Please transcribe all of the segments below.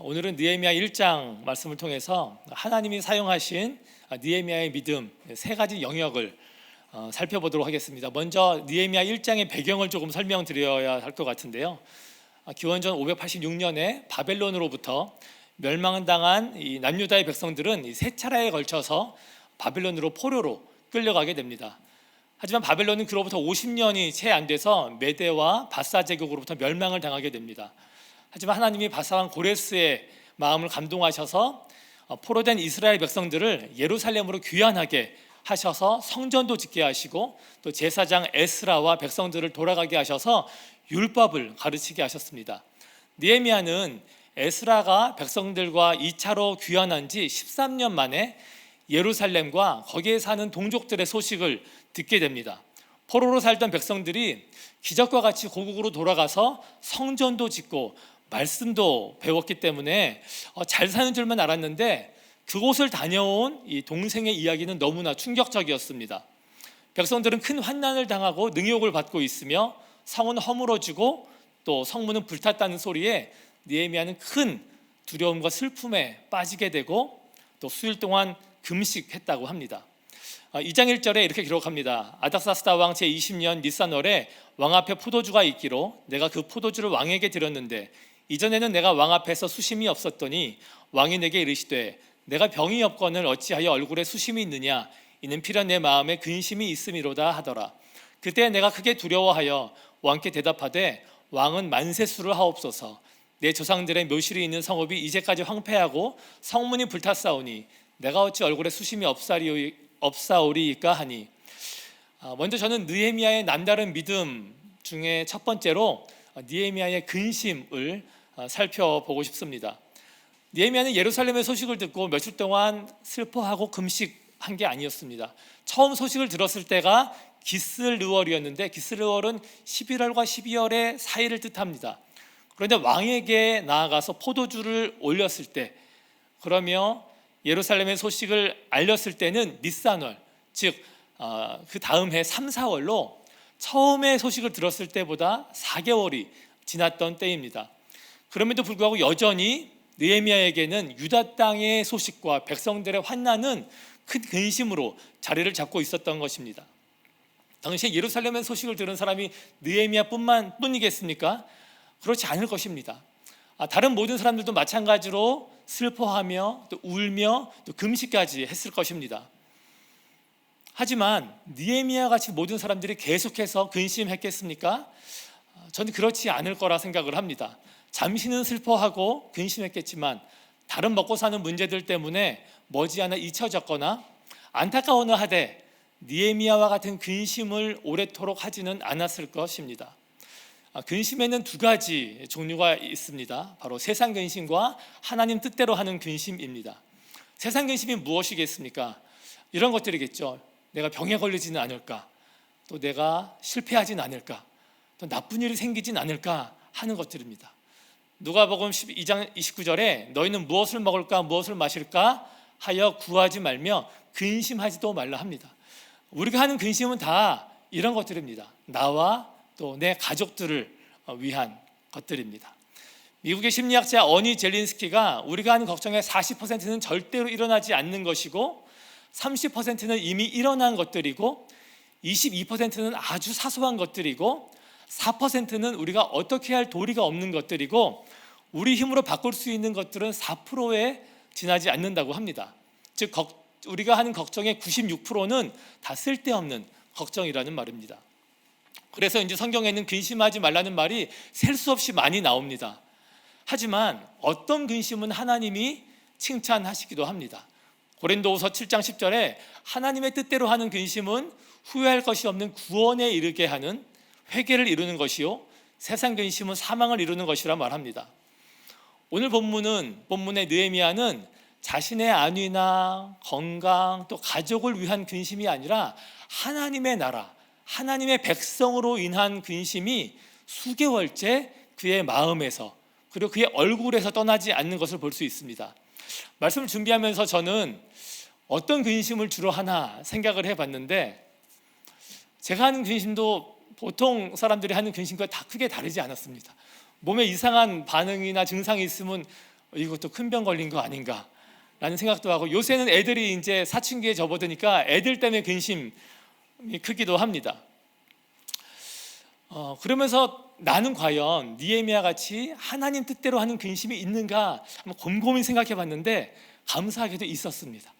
오늘은 느헤미야 1장 말씀을 통해서 하나님이 사용하신 느헤미야의 믿음 세 가지 영역을 살펴보도록 하겠습니다. 먼저 느헤미야 1장의 배경을 조금 설명드려야 할 것 같은데요. 기원전 586년에 바벨론으로부터 멸망을 당한 이 남유다의 백성들은 세 차례에 걸쳐서 바벨론으로 포로로 끌려가게 됩니다. 하지만 바벨론은 그로부터 50년이 채 안 돼서 메대와 바사 제국으로부터 멸망을 당하게 됩니다. 하지만 하나님이 바사왕 고레스의 마음을 감동하셔서 포로된 이스라엘 백성들을 예루살렘으로 귀환하게 하셔서 성전도 짓게 하시고 또 제사장 에스라와 백성들을 돌아가게 하셔서 율법을 가르치게 하셨습니다. 느헤미야는 에스라가 백성들과 2차로 귀환한 지 13년 만에 예루살렘과 거기에 사는 동족들의 소식을 듣게 됩니다. 포로로 살던 백성들이 기적과 같이 고국으로 돌아가서 성전도 짓고 말씀도 배웠기 때문에 잘 사는 줄만 알았는데 그곳을 다녀온 이 동생의 이야기는 너무나 충격적이었습니다. 백성들은 큰 환난을 당하고 능욕을 받고 있으며 성은 허물어지고 또 성문은 불탔다는 소리에 느헤미야는 큰 두려움과 슬픔에 빠지게 되고 또 수일 동안 금식했다고 합니다. 2장 1절에 이렇게 기록합니다. 아닥사스다 왕 제20년 니산월에 왕 앞에 포도주가 있기로 내가 그 포도주를 왕에게 드렸는데 이전에는 내가 왕 앞에서 수심이 없었더니 왕이 내게 이르시되 내가 병이 없거늘 어찌하여 얼굴에 수심이 있느냐 이는 필연 내 마음에 근심이 있음이로다 하더라. 그때 내가 크게 두려워하여 왕께 대답하되 왕은 만세수를 하옵소서. 내 조상들의 묘실이 있는 성읍이 이제까지 황폐하고 성문이 불탔사오니 내가 어찌 얼굴에 수심이 없사오리이까 하니. 먼저 저는 느헤미야의 남다른 믿음 중에 첫 번째로 느헤미야의 근심을 살펴보고 싶습니다. 느헤미야는 예루살렘의 소식을 듣고 며칠 동안 슬퍼하고 금식한 게 아니었습니다. 처음 소식을 들었을 때가 기슬르월이었는데 기슬르월은 11월과 12월의 사이를 뜻합니다. 그런데 왕에게 나아가서 포도주를 올렸을 때 그러며 예루살렘의 소식을 알렸을 때는 니산월, 즉 그 다음 해 3, 4월로 처음에 소식을 들었을 때보다 4개월이 지났던 때입니다. 그럼에도 불구하고 여전히 느헤미야에게는 유다 땅의 소식과 백성들의 환난은 큰 근심으로 자리를 잡고 있었던 것입니다. 당시에 예루살렘의 소식을 들은 사람이 느헤미야뿐이겠습니까? 그렇지 않을 것입니다. 다른 모든 사람들도 마찬가지로 슬퍼하며 또 울며 또 금식까지 했을 것입니다. 하지만 느헤미야 같이 모든 사람들이 계속해서 근심했겠습니까? 저는 그렇지 않을 거라 생각을 합니다. 잠시는 슬퍼하고 근심했겠지만 다른 먹고 사는 문제들 때문에 머지않아 잊혀졌거나 안타까워는 하되 느헤미야와 같은 근심을 오래도록 하지는 않았을 것입니다. 근심에는 두 가지 종류가 있습니다. 바로 세상 근심과 하나님 뜻대로 하는 근심입니다. 세상 근심이 무엇이겠습니까? 이런 것들이겠죠. 내가 병에 걸리지는 않을까, 또 내가 실패하지는 않을까, 또 나쁜 일이 생기진 않을까 하는 것들입니다. 누가복음 12장 29절에 너희는 무엇을 먹을까 무엇을 마실까 하여 구하지 말며 근심하지도 말라 합니다. 우리가 하는 근심은 다 이런 것들입니다. 나와 또 내 가족들을 위한 것들입니다. 미국의 심리학자 어니 젤린스키가 우리가 하는 걱정의 40%는 절대로 일어나지 않는 것이고 30%는 이미 일어난 것들이고 22%는 아주 사소한 것들이고 4%는 우리가 어떻게 할 도리가 없는 것들이고 우리 힘으로 바꿀 수 있는 것들은 4%에 지나지 않는다고 합니다. 즉 우리가 하는 걱정의 96%는 다 쓸데없는 걱정이라는 말입니다. 그래서 이제 성경에는 근심하지 말라는 말이 셀 수 없이 많이 나옵니다. 하지만 어떤 근심은 하나님이 칭찬하시기도 합니다. 고린도후서 7장 10절에 하나님의 뜻대로 하는 근심은 후회할 것이 없는 구원에 이르게 하는 회개를 이루는 것이요 세상 근심은 사망을 이루는 것이라 말합니다. 오늘 본문의 느헤미야는 자신의 안위나 건강 또 가족을 위한 근심이 아니라 하나님의 나라, 하나님의 백성으로 인한 근심이 수개월째 그의 마음에서 그리고 그의 얼굴에서 떠나지 않는 것을 볼 수 있습니다. 말씀을 준비하면서 저는 어떤 근심을 주로 하나 생각을 해봤는데 제가 하는 근심도 보통 사람들이 하는 근심과 다 크게 다르지 않았습니다. 몸에 이상한 반응이나 증상이 있으면 이것도 큰 병 걸린 거 아닌가 라는 생각도 하고, 요새는 애들이 이제 사춘기에 접어드니까 애들 때문에 근심이 크기도 합니다. 그러면서 나는 과연 느헤미야 같이 하나님 뜻대로 하는 근심이 있는가 한번 곰곰이 생각해 봤는데 감사하게도 있었습니다.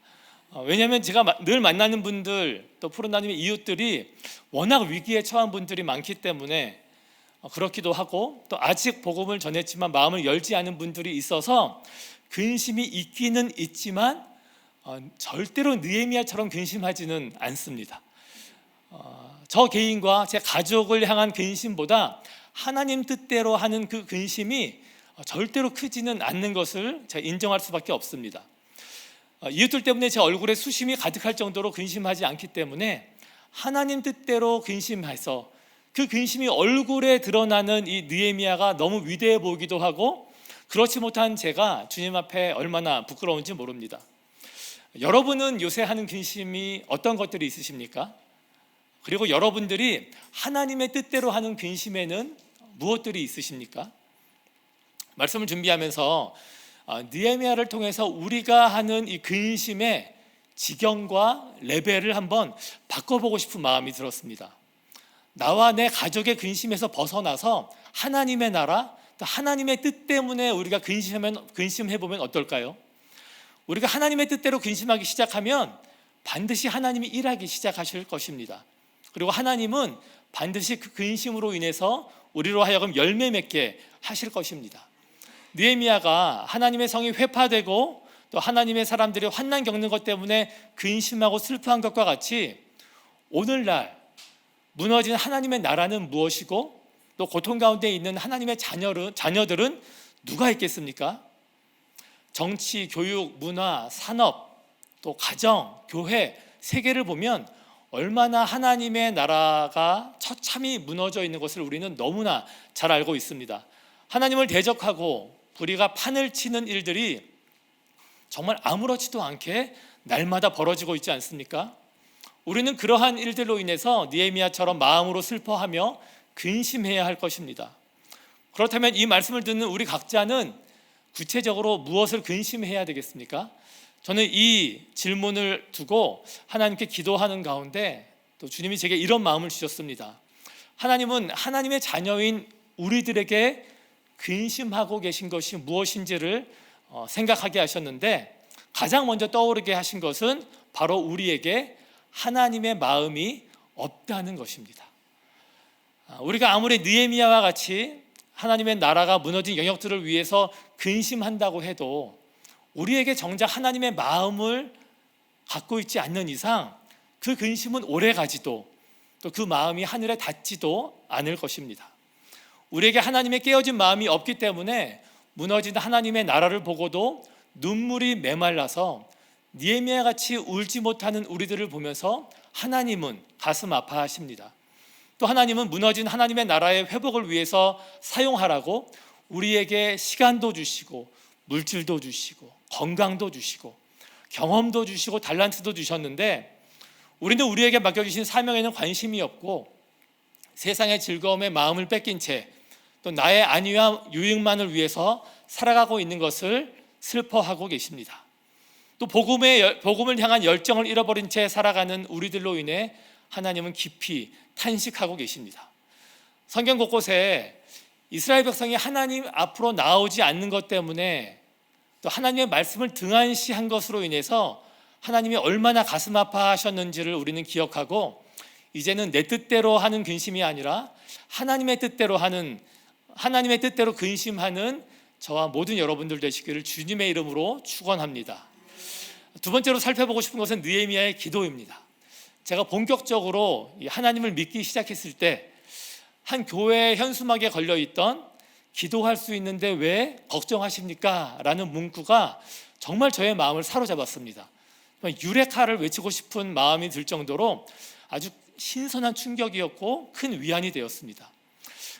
왜냐하면 제가 늘 만나는 분들, 또 푸른나님의 이웃들이 워낙 위기에 처한 분들이 많기 때문에 그렇기도 하고, 또 아직 복음을 전했지만 마음을 열지 않은 분들이 있어서 근심이 있기는 있지만 절대로 느헤미야처럼 근심하지는 않습니다. 저 개인과 제 가족을 향한 근심보다 하나님 뜻대로 하는 그 근심이 절대로 크지는 않는 것을 제가 인정할 수밖에 없습니다. 이웃들 때문에 제 얼굴에 수심이 가득할 정도로 근심하지 않기 때문에 하나님 뜻대로 근심해서 그 근심이 얼굴에 드러나는 이 느헤미야가 너무 위대해 보이기도 하고, 그렇지 못한 제가 주님 앞에 얼마나 부끄러운지 모릅니다. 여러분은 요새 하는 근심이 어떤 것들이 있으십니까? 그리고 여러분들이 하나님의 뜻대로 하는 근심에는 무엇들이 있으십니까? 말씀을 준비하면서 느헤미야를 통해서 우리가 하는 이 근심의 지경과 레벨을 한번 바꿔보고 싶은 마음이 들었습니다. 나와 내 가족의 근심에서 벗어나서 하나님의 나라, 또 하나님의 뜻 때문에 우리가 근심해보면 어떨까요? 우리가 하나님의 뜻대로 근심하기 시작하면 반드시 하나님이 일하기 시작하실 것입니다. 그리고 하나님은 반드시 그 근심으로 인해서 우리로 하여금 열매 맺게 하실 것입니다. 느헤미야가 하나님의 성이 회파되고 또 하나님의 사람들이 환난 겪는 것 때문에 근심하고 슬퍼한 것과 같이 오늘날 무너진 하나님의 나라는 무엇이고, 또 고통 가운데 있는 하나님의 자녀들은 누가 있겠습니까? 정치, 교육, 문화, 산업, 또 가정, 교회, 세계를 보면 얼마나 하나님의 나라가 처참히 무너져 있는 것을 우리는 너무나 잘 알고 있습니다. 하나님을 대적하고 우리가 판을 치는 일들이 정말 아무렇지도 않게 날마다 벌어지고 있지 않습니까? 우리는 그러한 일들로 인해서 느헤미야처럼 마음으로 슬퍼하며 근심해야 할 것입니다. 그렇다면 이 말씀을 듣는 우리 각자는 구체적으로 무엇을 근심해야 되겠습니까? 저는 이 질문을 두고 하나님께 기도하는 가운데 또 주님이 제게 이런 마음을 주셨습니다. 하나님은 하나님의 자녀인 우리들에게 근심하고 계신 것이 무엇인지를 생각하게 하셨는데, 가장 먼저 떠오르게 하신 것은 바로 우리에게 하나님의 마음이 없다는 것입니다. 우리가 아무리 느헤미야와 같이 하나님의 나라가 무너진 영역들을 위해서 근심한다고 해도 우리에게 정작 하나님의 마음을 갖고 있지 않는 이상 그 근심은 오래가지도, 또 그 마음이 하늘에 닿지도 않을 것입니다. 우리에게 하나님의 깨어진 마음이 없기 때문에 무너진 하나님의 나라를 보고도 눈물이 메말라서 느헤미야 같이 울지 못하는 우리들을 보면서 하나님은 가슴 아파하십니다. 또 하나님은 무너진 하나님의 나라의 회복을 위해서 사용하라고 우리에게 시간도 주시고 물질도 주시고 건강도 주시고 경험도 주시고 달란트도 주셨는데, 우리는 우리에게 맡겨주신 사명에는 관심이 없고 세상의 즐거움에 마음을 뺏긴 채 또 나의 안위와 유익만을 위해서 살아가고 있는 것을 슬퍼하고 계십니다. 또 복음을 향한 열정을 잃어버린 채 살아가는 우리들로 인해 하나님은 깊이 탄식하고 계십니다. 성경 곳곳에 이스라엘 백성이 하나님 앞으로 나오지 않는 것 때문에, 또 하나님의 말씀을 등한시한 것으로 인해서 하나님이 얼마나 가슴 아파하셨는지를 우리는 기억하고, 이제는 내 뜻대로 하는 근심이 아니라 하나님의 뜻대로 근심하는 저와 모든 여러분들 되시기를 주님의 이름으로 축원합니다. 두 번째로 살펴보고 싶은 것은 느헤미야의 기도입니다. 제가 본격적으로 하나님을 믿기 시작했을 때 한 교회 현수막에 걸려있던 기도할 수 있는데 왜 걱정하십니까? 라는 문구가 정말 저의 마음을 사로잡았습니다. 유레카를 외치고 싶은 마음이 들 정도로 아주 신선한 충격이었고 큰 위안이 되었습니다.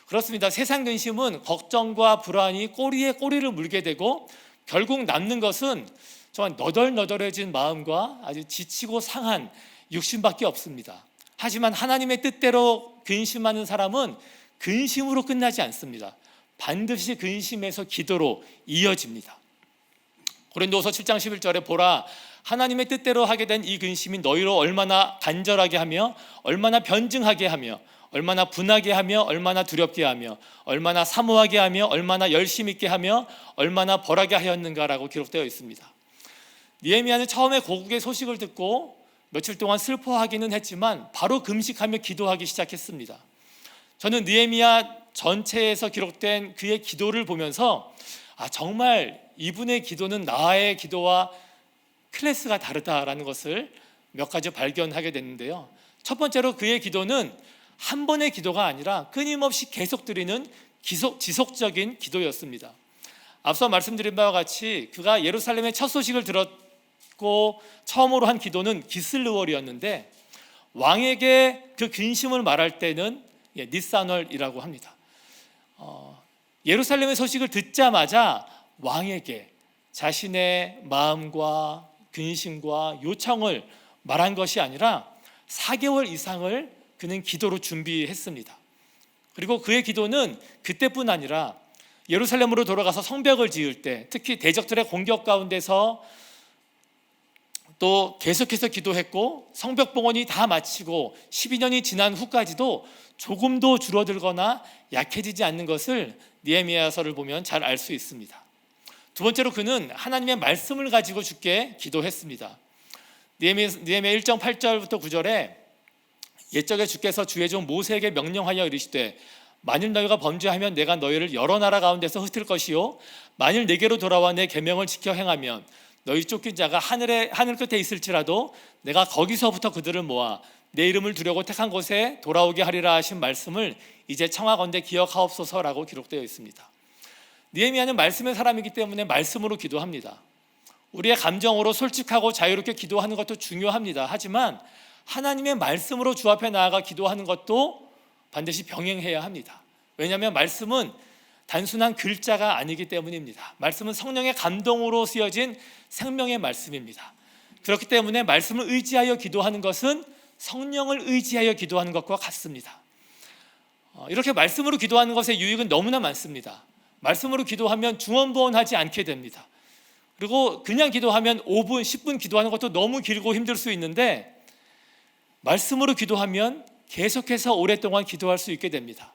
그렇습니다. 세상 근심은 걱정과 불안이 꼬리에 꼬리를 물게 되고 결국 남는 것은 정말 너덜너덜해진 마음과 아주 지치고 상한 육신밖에 없습니다. 하지만 하나님의 뜻대로 근심하는 사람은 근심으로 끝나지 않습니다. 반드시 근심에서 기도로 이어집니다. 고린도후서 7장 11절에 보라, 하나님의 뜻대로 하게 된 이 근심이 너희로 얼마나 간절하게 하며 얼마나 변증하게 하며 얼마나 분하게 하며 얼마나 두렵게 하며 얼마나 사모하게 하며 얼마나 열심 있게 하며 얼마나 벌하게 하였는가라고 기록되어 있습니다. 느헤미야는 처음에 고국의 소식을 듣고 며칠 동안 슬퍼하기는 했지만 바로 금식하며 기도하기 시작했습니다. 저는 느헤미야 전체에서 기록된 그의 기도를 보면서 정말 이분의 기도는 나의 기도와 클래스가 다르다라는 것을 몇 가지 발견하게 됐는데요. 첫 번째로 그의 기도는 한 번의 기도가 아니라 끊임없이 계속 드리는 지속적인 기도였습니다. 앞서 말씀드린 바와 같이 그가 예루살렘의 첫 소식을 들었고 처음으로 한 기도는 기슬르월이었는데, 왕에게 그 근심을 말할 때는 니산월이라고 합니다. 예루살렘의 소식을 듣자마자 왕에게 자신의 마음과 근심과 요청을 말한 것이 아니라 4개월 이상을 그는 기도로 준비했습니다. 그리고 그의 기도는 그때뿐 아니라 예루살렘으로 돌아가서 성벽을 지을 때, 특히 대적들의 공격 가운데서 또 계속해서 기도했고, 성벽 봉헌이 다 마치고 12년이 지난 후까지도 조금도 줄어들거나 약해지지 않는 것을 느헤미야서를 보면 잘 알 수 있습니다. 두 번째로 그는 하나님의 말씀을 가지고 주께 기도했습니다. 느헤미야 1장 8절부터 9절에 옛적에 주께서 주의 종 모세에게 명령하여 이르시되 만일 너희가 범죄하면 내가 너희를 여러 나라 가운데서 흩을 것이요 만일 내게로 돌아와 내 계명을 지켜 행하면 너희 쫓긴 자가 하늘 끝에 있을지라도 내가 거기서부터 그들을 모아 내 이름을 두려고 택한 곳에 돌아오게 하리라 하신 말씀을 이제 청하건대 기억하옵소서라고 기록되어 있습니다. 느헤미야는 말씀의 사람이기 때문에 말씀으로 기도합니다. 우리의 감정으로 솔직하고 자유롭게 기도하는 것도 중요합니다. 하지만 하나님의 말씀으로 주 앞에 나아가 기도하는 것도 반드시 병행해야 합니다. 왜냐하면 말씀은 단순한 글자가 아니기 때문입니다. 말씀은 성령의 감동으로 쓰여진 생명의 말씀입니다. 그렇기 때문에 말씀을 의지하여 기도하는 것은 성령을 의지하여 기도하는 것과 같습니다. 이렇게 말씀으로 기도하는 것의 유익은 너무나 많습니다. 말씀으로 기도하면 중언부언하지 않게 됩니다. 그리고 그냥 기도하면 5분, 10분 기도하는 것도 너무 길고 힘들 수 있는데, 말씀으로 기도하면 계속해서 오랫동안 기도할 수 있게 됩니다.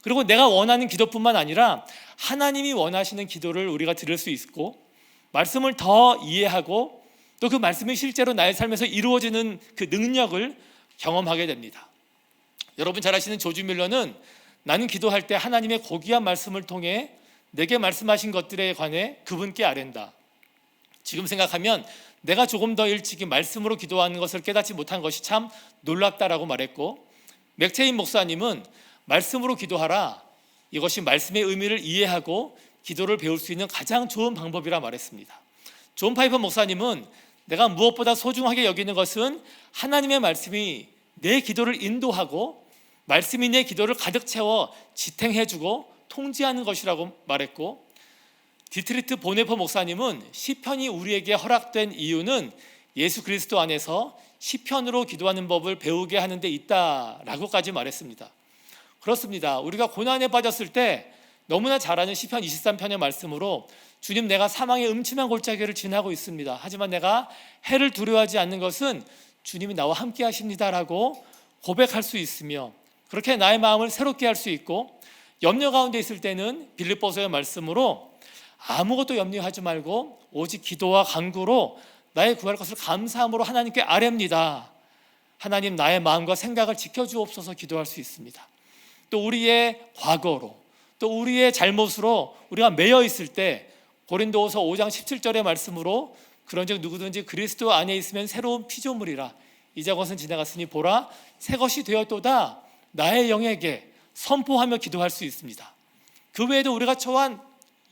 그리고 내가 원하는 기도뿐만 아니라 하나님이 원하시는 기도를 우리가 들을 수 있고, 말씀을 더 이해하고 또 그 말씀이 실제로 나의 삶에서 이루어지는 그 능력을 경험하게 됩니다. 여러분 잘 아시는 조지 밀러는 나는 기도할 때 하나님의 고귀한 말씀을 통해 내게 말씀하신 것들에 관해 그분께 아랜다. 지금 생각하면 내가 조금 더 일찍이 말씀으로 기도하는 것을 깨닫지 못한 것이 참 놀랍다라고 말했고, 맥체인 목사님은 말씀으로 기도하라, 이것이 말씀의 의미를 이해하고 기도를 배울 수 있는 가장 좋은 방법이라 말했습니다. 존 파이퍼 목사님은 내가 무엇보다 소중하게 여기는 것은 하나님의 말씀이 내 기도를 인도하고 말씀이 내 기도를 가득 채워 지탱해주고 통제하는 것이라고 말했고, 디트리트 보네퍼 목사님은 시편이 우리에게 허락된 이유는 예수 그리스도 안에서 시편으로 기도하는 법을 배우게 하는 데 있다라고까지 말했습니다. 그렇습니다. 우리가 고난에 빠졌을 때 너무나 잘 아는 시편 23편의 말씀으로 주님, 내가 사망의 음침한 골짜기를 지나고 있습니다. 하지만 내가 해를 두려워하지 않는 것은 주님이 나와 함께 하십니다라고 고백할 수 있으며, 그렇게 나의 마음을 새롭게 할 수 있고, 염려 가운데 있을 때는 빌립보서의 말씀으로 아무것도 염려하지 말고 오직 기도와 간구로 나의 구할 것을 감사함으로 하나님께 아뢰옵니다. 하나님, 나의 마음과 생각을 지켜주옵소서 기도할 수 있습니다. 또 우리의 과거로, 또 우리의 잘못으로 우리가 매여 있을 때 고린도후서 5장 17절의 말씀으로 그런즉 누구든지 그리스도 안에 있으면 새로운 피조물이라, 이제 것은 지나갔으니 보라 새 것이 되었도다 나의 영에게 선포하며 기도할 수 있습니다. 그 외에도 우리가 처한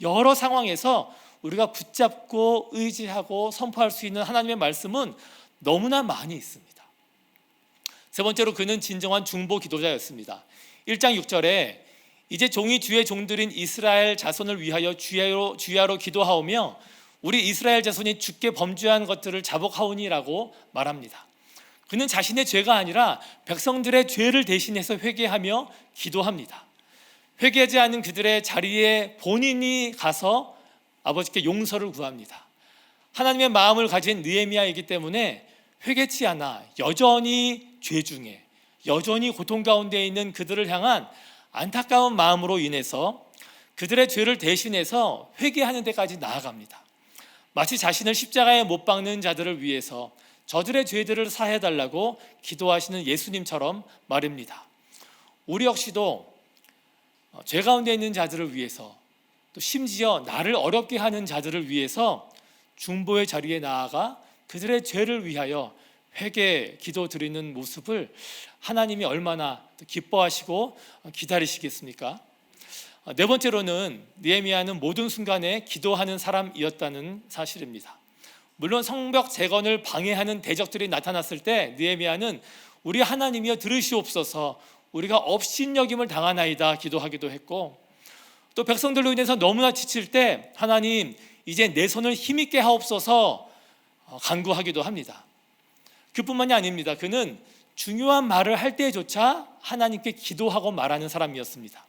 여러 상황에서 우리가 붙잡고 의지하고 선포할 수 있는 하나님의 말씀은 너무나 많이 있습니다. 세 번째로 그는 진정한 중보 기도자였습니다. 1장 6절에 이제 종이 주의 종들인 이스라엘 자손을 위하여 주야로 기도하오며 우리 이스라엘 자손이 주께 범죄한 것들을 자복하오니라고 말합니다. 그는 자신의 죄가 아니라 백성들의 죄를 대신해서 회개하며 기도합니다. 회개하지 않은 그들의 자리에 본인이 가서 아버지께 용서를 구합니다. 하나님의 마음을 가진 느헤미야이기 때문에 회개치 않아 여전히 죄 중에, 여전히 고통 가운데 있는 그들을 향한 안타까운 마음으로 인해서 그들의 죄를 대신해서 회개하는 데까지 나아갑니다. 마치 자신을 십자가에 못 박는 자들을 위해서 저들의 죄들을 사해달라고 기도하시는 예수님처럼 말입니다. 우리 역시도 죄 가운데 있는 자들을 위해서, 또 심지어 나를 어렵게 하는 자들을 위해서 중보의 자리에 나아가 그들의 죄를 위하여 회개 기도 드리는 모습을 하나님이 얼마나 기뻐하시고 기다리시겠습니까? 네 번째로는 느헤미야는 모든 순간에 기도하는 사람이었다는 사실입니다. 물론 성벽 재건을 방해하는 대적들이 나타났을 때 느헤미야는 우리 하나님이여 들으시옵소서, 우리가 업신여김을 당하나이다 기도하기도 했고, 또 백성들로 인해서 너무나 지칠 때 하나님 이제 내 손을 힘있게 하옵소서 간구하기도 합니다. 그뿐만이 아닙니다. 그는 중요한 말을 할 때조차 하나님께 기도하고 말하는 사람이었습니다.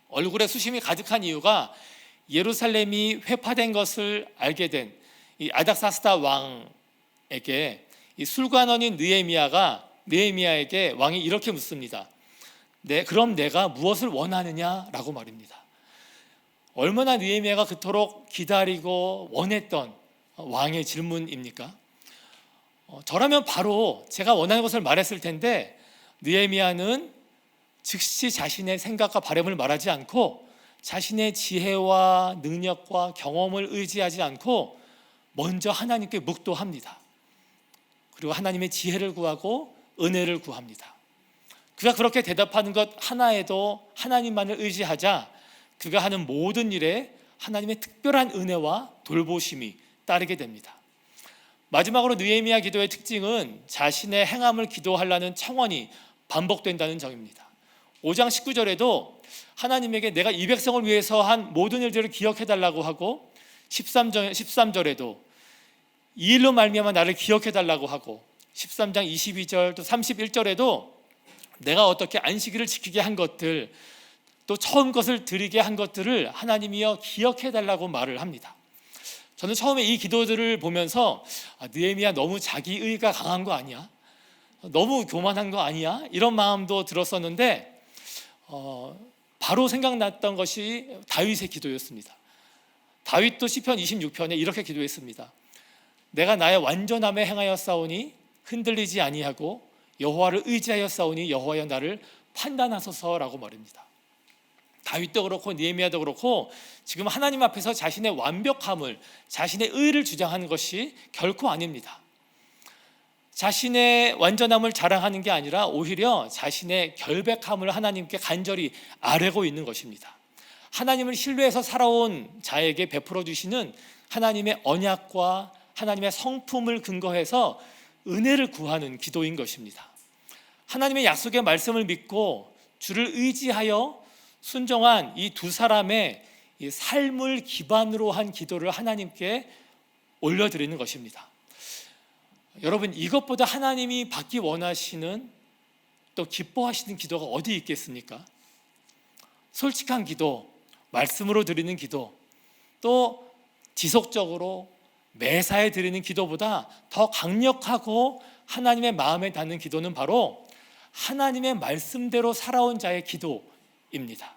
얼굴에 수심이 가득한 이유가 예루살렘이 회파된 것을 알게 된 이 아닥사스다 왕에게 이 술관원인 느헤미야에게 왕이 이렇게 묻습니다. 그럼 내가 무엇을 원하느냐라고 말입니다. 얼마나 느헤미야가 그토록 기다리고 원했던 왕의 질문입니까? 저라면 바로 제가 원하는 것을 말했을 텐데, 느헤미야는 즉시 자신의 생각과 바람을 말하지 않고 자신의 지혜와 능력과 경험을 의지하지 않고 먼저 하나님께 묵도합니다. 그리고 하나님의 지혜를 구하고 은혜를 구합니다. 그가 그렇게 대답하는 것 하나에도 하나님만을 의지하자 그가 하는 모든 일에 하나님의 특별한 은혜와 돌보심이 따르게 됩니다. 마지막으로 느헤미야 기도의 특징은 자신의 행함을 기도하려는 청원이 반복된다는 점입니다. 5장 19절에도 하나님에게 내가 이 백성을 위해서 한 모든 일들을 기억해달라고 하고, 13절에도 이 일로 말미암아 나를 기억해달라고 하고, 13장 22절 또 31절에도 내가 어떻게 안식일을 지키게 한 것들, 또 처음 것을 드리게 한 것들을 하나님이여 기억해달라고 말을 합니다. 저는 처음에 이 기도들을 보면서 느헤미야 너무 자기의가 강한 거 아니야? 너무 교만한 거 아니야? 이런 마음도 들었었는데 바로 생각났던 것이 다윗의 기도였습니다. 다윗도 시편 26편에 이렇게 기도했습니다. 내가 나의 완전함에 행하였사오니 흔들리지 아니하고 여호와를 의지하였사오니 여호와여 나를 판단하소서라고 말입니다. 다윗도 그렇고 느헤미야도 그렇고 지금 하나님 앞에서 자신의 완벽함을, 자신의 의를 주장하는 것이 결코 아닙니다. 자신의 완전함을 자랑하는 게 아니라 오히려 자신의 결백함을 하나님께 간절히 아뢰고 있는 것입니다. 하나님을 신뢰해서 살아온 자에게 베풀어 주시는 하나님의 언약과 하나님의 성품을 근거해서 은혜를 구하는 기도인 것입니다. 하나님의 약속의 말씀을 믿고 주를 의지하여 순종한 이 두 사람의 이 삶을 기반으로 한 기도를 하나님께 올려드리는 것입니다. 여러분, 이것보다 하나님이 받기 원하시는, 또 기뻐하시는 기도가 어디 있겠습니까? 솔직한 기도, 말씀으로 드리는 기도, 또 지속적으로 매사에 드리는 기도보다 더 강력하고 하나님의 마음에 닿는 기도는 바로 하나님의 말씀대로 살아온 자의 기도입니다.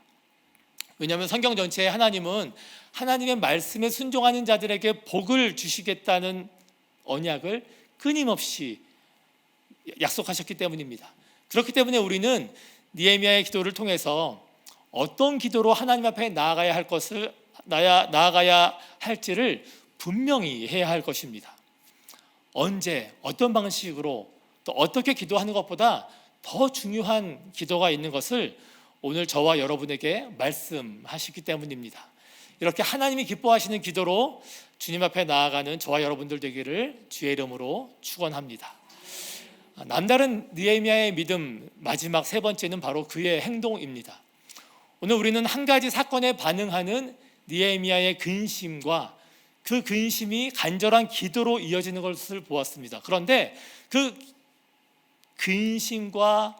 왜냐하면 성경 전체에 하나님은 하나님의 말씀에 순종하는 자들에게 복을 주시겠다는 언약을 끊임없이 약속하셨기 때문입니다. 그렇기 때문에 우리는 느헤미야의 기도를 통해서 어떤 기도로 하나님 앞에 나아가야 할지를 분명히 해야 할 것입니다. 언제, 어떤 방식으로, 또 어떻게 기도하는 것보다 더 중요한 기도가 있는 것을 오늘 저와 여러분에게 말씀하시기 때문입니다. 이렇게 하나님이 기뻐하시는 기도로 주님 앞에 나아가는 저와 여러분들 되기를 주의 이름으로 축원합니다. 남다른 느헤미야의 믿음, 마지막 세 번째는 바로 그의 행동입니다. 오늘 우리는 한 가지 사건에 반응하는 느헤미야의 근심과 그 근심이 간절한 기도로 이어지는 것을 보았습니다. 그런데 그 근심과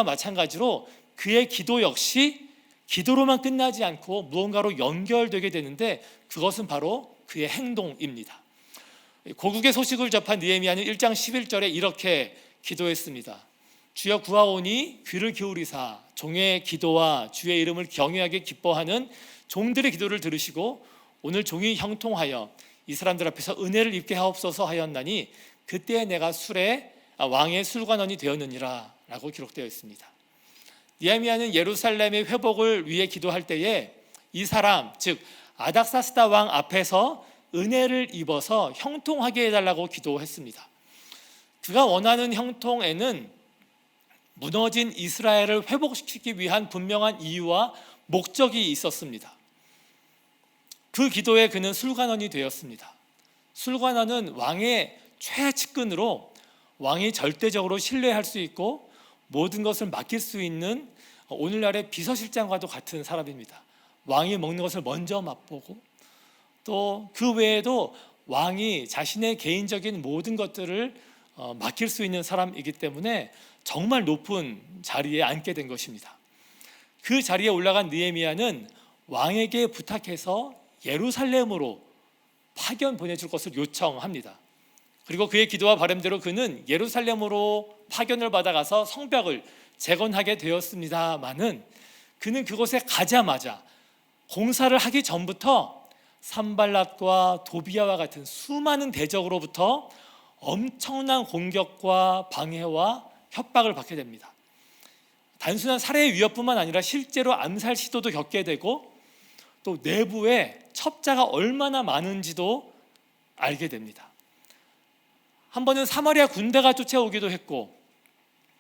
마찬가지로 그의 기도 역시 기도로만 끝나지 않고 무언가로 연결되게 되는데, 그것은 바로 그의 행동입니다. 고국의 소식을 접한 느헤미야는 1장 11절에 이렇게 기도했습니다. 주여 구하오니 귀를 기울이사 종의 기도와 주의 이름을 경외하게 기뻐하는 종들의 기도를 들으시고 오늘 종이 형통하여 이 사람들 앞에서 은혜를 입게 하옵소서 하였나니 그때 내가 왕의 술관원이 되었느니라 라고 기록되어 있습니다. 느헤미야는 예루살렘의 회복을 위해 기도할 때에 이 사람, 즉 아닥사스다 왕 앞에서 은혜를 입어서 형통하게 해달라고 기도했습니다. 그가 원하는 형통에는 무너진 이스라엘을 회복시키기 위한 분명한 이유와 목적이 있었습니다. 그 기도에 그는 술관원이 되었습니다. 술관원은 왕의 최측근으로 왕이 절대적으로 신뢰할 수 있고 모든 것을 맡길 수 있는 오늘날의 비서실장과도 같은 사람입니다. 왕이 먹는 것을 먼저 맛보고 또 그 외에도 왕이 자신의 개인적인 모든 것들을 맡길 수 있는 사람이기 때문에 정말 높은 자리에 앉게 된 것입니다. 그 자리에 올라간 느헤미야는 왕에게 부탁해서 예루살렘으로 파견 보내줄 것을 요청합니다. 그리고 그의 기도와 바람대로 그는 예루살렘으로 파견을 받아가서 성벽을 재건하게 되었습니다마는 그는 그곳에 가자마자 공사를 하기 전부터 산발랏과 도비아와 같은 수많은 대적으로부터 엄청난 공격과 방해와 협박을 받게 됩니다. 단순한 살해의 위협뿐만 아니라 실제로 암살 시도도 겪게 되고 또 내부에 첩자가 얼마나 많은지도 알게 됩니다. 한 번은 사마리아 군대가 쫓아오기도 했고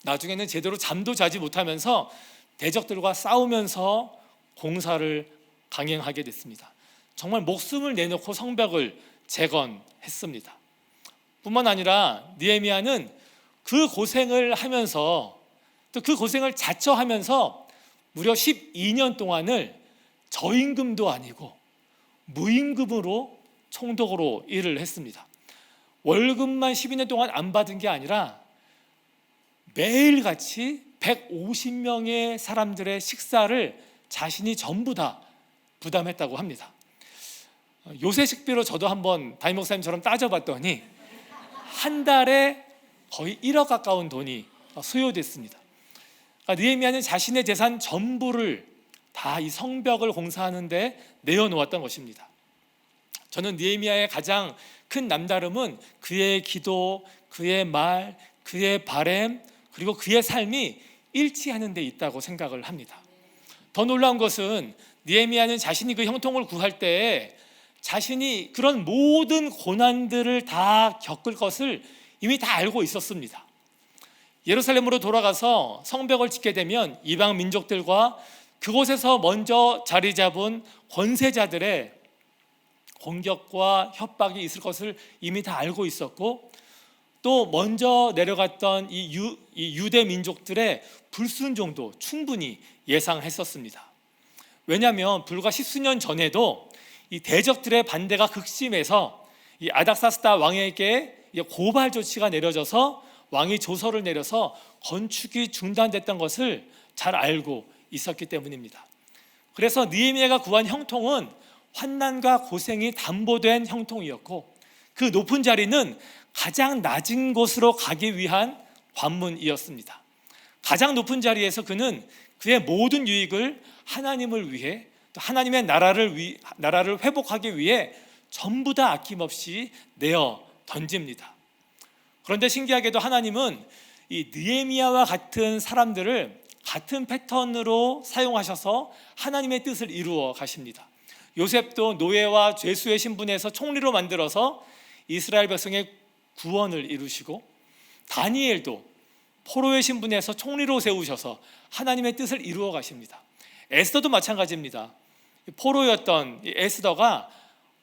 나중에는 제대로 잠도 자지 못하면서 대적들과 싸우면서 공사를 강행하게 됐습니다. 정말 목숨을 내놓고 성벽을 재건했습니다. 뿐만 아니라 느헤미야는 그 고생을 하면서 또 그 고생을 자처하면서 무려 12년 동안을 저임금도 아니고 무임금으로 총독으로 일을 했습니다. 월급만 12년 동안 안 받은 게 아니라 매일같이 150명의 사람들의 식사를 자신이 전부 다 부담했다고 합니다. 요새 식비로 저도 한번 담임 목사님처럼 따져봤더니 한 달에 거의 1억 가까운 돈이 소요됐습니다. 그러니까 느헤미야는 자신의 재산 전부를 다 이 성벽을 공사하는 데 내어놓았던 것입니다. 저는 느헤미야의 가장 큰 남다름은 그의 기도, 그의 말, 그의 바램 그리고 그의 삶이 일치하는 데 있다고 생각을 합니다. 더 놀라운 것은 느헤미야는 자신이 그 형통을 구할 때 자신이 그런 모든 고난들을 다 겪을 것을 이미 다 알고 있었습니다. 예루살렘으로 돌아가서 성벽을 짓게 되면 이방 민족들과 그곳에서 먼저 자리 잡은 권세자들의 공격과 협박이 있을 것을 이미 다 알고 있었고 또 먼저 내려갔던 이 유대 민족들의 불순종도 충분히 예상했었습니다. 왜냐하면 불과 십수년 전에도 이 대적들의 반대가 극심해서 이 아닥사스다 왕에게 고발 조치가 내려져서 왕이 조서를 내려서 건축이 중단됐던 것을 잘 알고 있었기 때문입니다. 그래서 느헤미야가 구한 형통은 환난과 고생이 담보된 형통이었고 그 높은 자리는 가장 낮은 곳으로 가기 위한 관문이었습니다. 가장 높은 자리에서 그는 그의 모든 유익을 하나님을 위해 또 하나님의 나라를 회복하기 위해 전부 다 아낌없이 내어 던집니다. 그런데 신기하게도 하나님은 이 느헤미야와 같은 사람들을 같은 패턴으로 사용하셔서 하나님의 뜻을 이루어 가십니다. 요셉도 노예와 죄수의 신분에서 총리로 만들어서 이스라엘 백성의 구원을 이루시고 다니엘도 포로의 신분에서 총리로 세우셔서 하나님의 뜻을 이루어 가십니다. 에스더도 마찬가지입니다. 포로였던 에스더가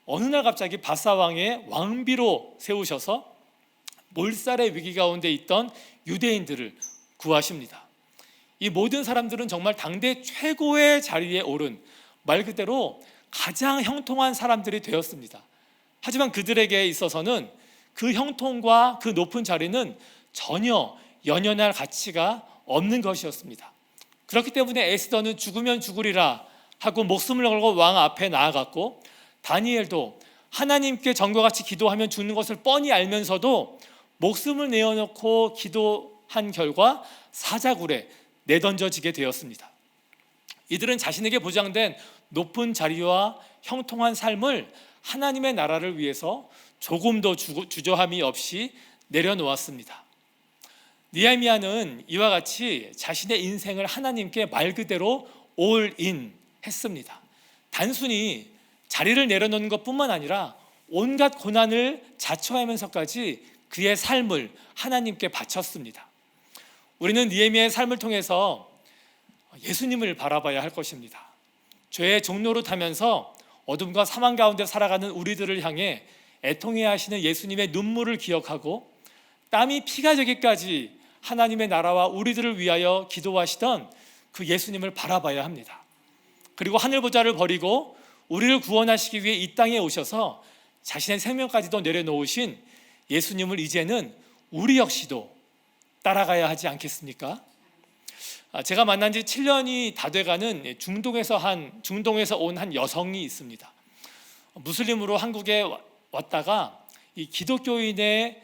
어느 날 갑자기 바사 왕의 왕비로 세우셔서 몰살의 위기 가운데 있던 유대인들을 구하십니다. 이 모든 사람들은 정말 당대 최고의 자리에 오른 말 그대로 가장 형통한 사람들이 되었습니다. 하지만 그들에게 있어서는 그 형통과 그 높은 자리는 전혀 연연할 가치가 없는 것이었습니다. 그렇기 때문에 에스더는 죽으면 죽으리라 하고 목숨을 걸고 왕 앞에 나아갔고 다니엘도 하나님께 전과 같이 기도하면 죽는 것을 뻔히 알면서도 목숨을 내어놓고 기도한 결과 사자굴에 내던져지게 되었습니다. 이들은 자신에게 보장된 높은 자리와 형통한 삶을 하나님의 나라를 위해서 조금도 주저함이 없이 내려놓았습니다. 느헤미야는 이와 같이 자신의 인생을 하나님께 말 그대로 올인 했습니다. 단순히 자리를 내려놓는 것뿐만 아니라 온갖 고난을 자초하면서까지 그의 삶을 하나님께 바쳤습니다. 우리는 느헤미야의 삶을 통해서 예수님을 바라봐야 할 것입니다. 죄의 종로로 타면서 어둠과 사망 가운데 살아가는 우리들을 향해 애통해야 하시는 예수님의 눈물을 기억하고 땀이 피가 되기까지 하나님의 나라와 우리들을 위하여 기도하시던 그 예수님을 바라봐야 합니다. 그리고 하늘보좌를 버리고 우리를 구원하시기 위해 이 땅에 오셔서 자신의 생명까지도 내려놓으신 예수님을 이제는 우리 역시도 따라가야 하지 않겠습니까? 제가 만난 지 7년이 다 돼가는 중동에서 온 한 여성이 있습니다. 무슬림으로 한국에 왔다가 이 기독교인의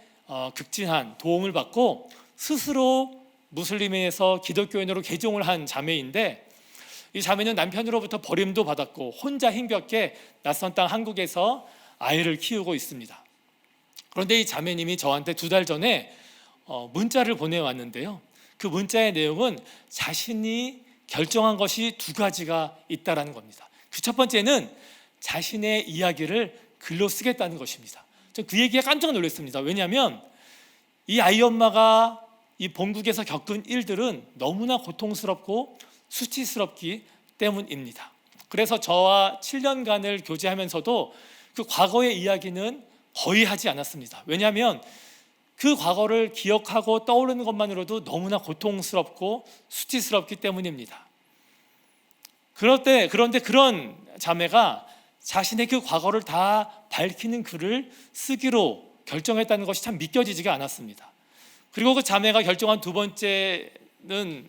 극진한 도움을 받고 스스로 무슬림에서 기독교인으로 개종을 한 자매인데, 이 자매는 남편으로부터 버림도 받았고 혼자 힘겹게 낯선 땅 한국에서 아이를 키우고 있습니다. 그런데 이 자매님이 저한테 2달 전에 문자를 보내왔는데요, 그 문자의 내용은 자신이 결정한 것이 2가지가 있다라는 겁니다. 그 첫 번째는 자신의 이야기를 글로 쓰겠다는 것입니다. 전 그 얘기에 깜짝 놀랐습니다. 왜냐하면 이 아이 엄마가 이 본국에서 겪은 일들은 너무나 고통스럽고 수치스럽기 때문입니다. 그래서 저와 7년간을 교제하면서도 그 과거의 이야기는 거의 하지 않았습니다. 왜냐하면 그 과거를 기억하고 떠오르는 것만으로도 너무나 고통스럽고 수치스럽기 때문입니다. 그런데 그런 자매가 자신의 그 과거를 다 밝히는 글을 쓰기로 결정했다는 것이 참 믿겨지지가 않았습니다. 그리고 그 자매가 결정한 2번째는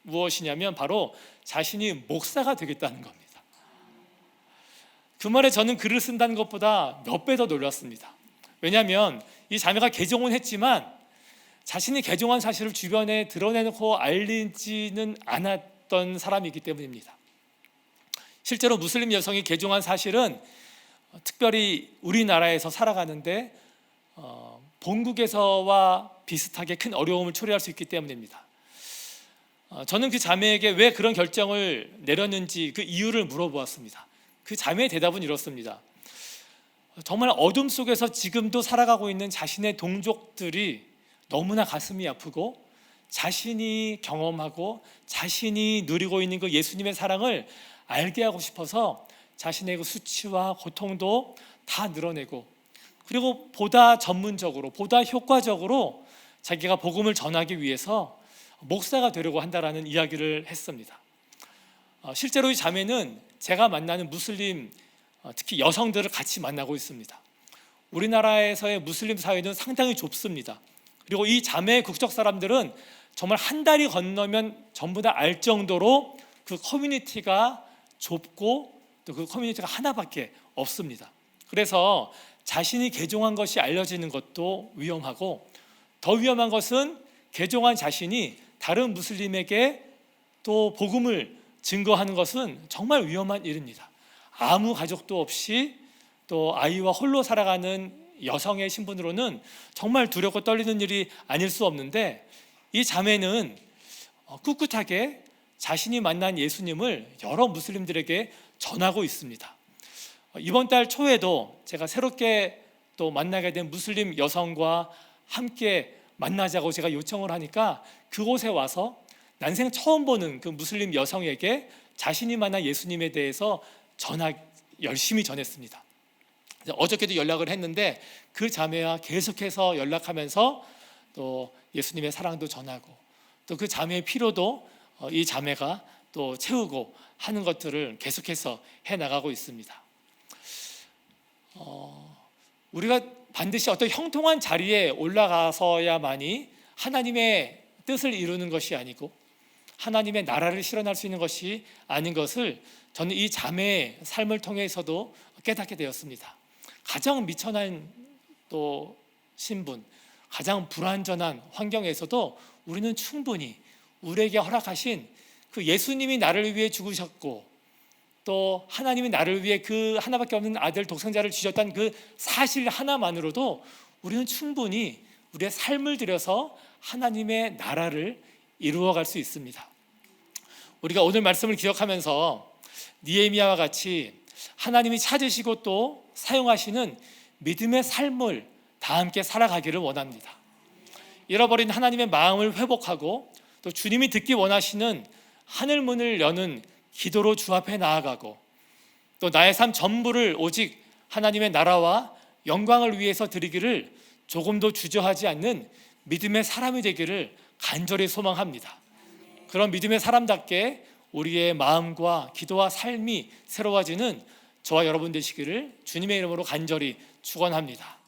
무엇이냐면 바로 자신이 목사가 되겠다는 겁니다. 그 말에 저는 글을 쓴다는 것보다 몇 배 더 놀랐습니다. 왜냐하면 이 자매가 개종은 했지만 자신이 개종한 사실을 주변에 드러내놓고 알리지는 않았던 사람이기 때문입니다. 실제로 무슬림 여성이 개종한 사실은 특별히 우리나라에서 살아가는데 본국에서와 비슷하게 큰 어려움을 초래할 수 있기 때문입니다. 저는 그 자매에게 왜 그런 결정을 내렸는지 그 이유를 물어보았습니다. 그 자매의 대답은 이렇습니다. 정말 어둠 속에서 지금도 살아가고 있는 자신의 동족들이 너무나 가슴이 아프고 자신이 경험하고 자신이 누리고 있는 그 예수님의 사랑을 알게 하고 싶어서 자신의 그 수치와 고통도 다 늘어내고, 그리고 보다 전문적으로 보다 효과적으로 자기가 복음을 전하기 위해서 목사가 되려고 한다라는 이야기를 했습니다. 실제로 이 자매는 제가 만나는 무슬림, 특히 여성들을 같이 만나고 있습니다. 우리나라에서의 무슬림 사회는 상당히 좁습니다. 그리고 이 자매의 국적 사람들은 정말 한 달이 건너면 전부 다 알 정도로 그 커뮤니티가 좁고 또 그 커뮤니티가 하나밖에 없습니다. 그래서 자신이 개종한 것이 알려지는 것도 위험하고, 더 위험한 것은 개종한 자신이 다른 무슬림에게 또 복음을 증거하는 것은 정말 위험한 일입니다. 아무 가족도 없이 또 아이와 홀로 살아가는 여성의 신분으로는 정말 두렵고 떨리는 일이 아닐 수 없는데, 이 자매는 꿋꿋하게 자신이 만난 예수님을 여러 무슬림들에게 전하고 있습니다. 이번 달 초에도 제가 새롭게 또 만나게 된 무슬림 여성과 함께 만나자고 제가 요청을 하니까 그곳에 와서 난생 처음 보는 그 무슬림 여성에게 자신이 만난 예수님에 대해서 열심히 전했습니다. 어저께도 연락을 했는데 그 자매와 계속해서 연락하면서 또 예수님의 사랑도 전하고 또 그 자매의 필요도 이 자매가 또 채우고 하는 것들을 계속해서 해나가고 있습니다. 우리가 반드시 어떤 형통한 자리에 올라가서야만이 하나님의 뜻을 이루는 것이 아니고 하나님의 나라를 실현할 수 있는 것이 아닌 것을 저는 이 자매의 삶을 통해서도 깨닫게 되었습니다. 가장 미천한 또 신분, 가장 불완전한 환경에서도 우리는 충분히 우리에게 허락하신 그 예수님이 나를 위해 죽으셨고 또 하나님이 나를 위해 그 하나밖에 없는 아들 독생자를 주셨다는 그 사실 하나만으로도 우리는 충분히 우리의 삶을 들여서 하나님의 나라를 이루어갈 수 있습니다. 우리가 오늘 말씀을 기억하면서 느헤미야와 같이 하나님이 찾으시고 또 사용하시는 믿음의 삶을 다 함께 살아가기를 원합니다. 잃어버린 하나님의 마음을 회복하고 또 주님이 듣기 원하시는 하늘 문을 여는 기도로 주 앞에 나아가고 또 나의 삶 전부를 오직 하나님의 나라와 영광을 위해서 드리기를 조금도 주저하지 않는 믿음의 사람이 되기를 간절히 소망합니다. 그런 믿음의 사람답게 우리의 마음과 기도와 삶이 새로워지는 저와 여러분 되시기를 주님의 이름으로 간절히 축원합니다.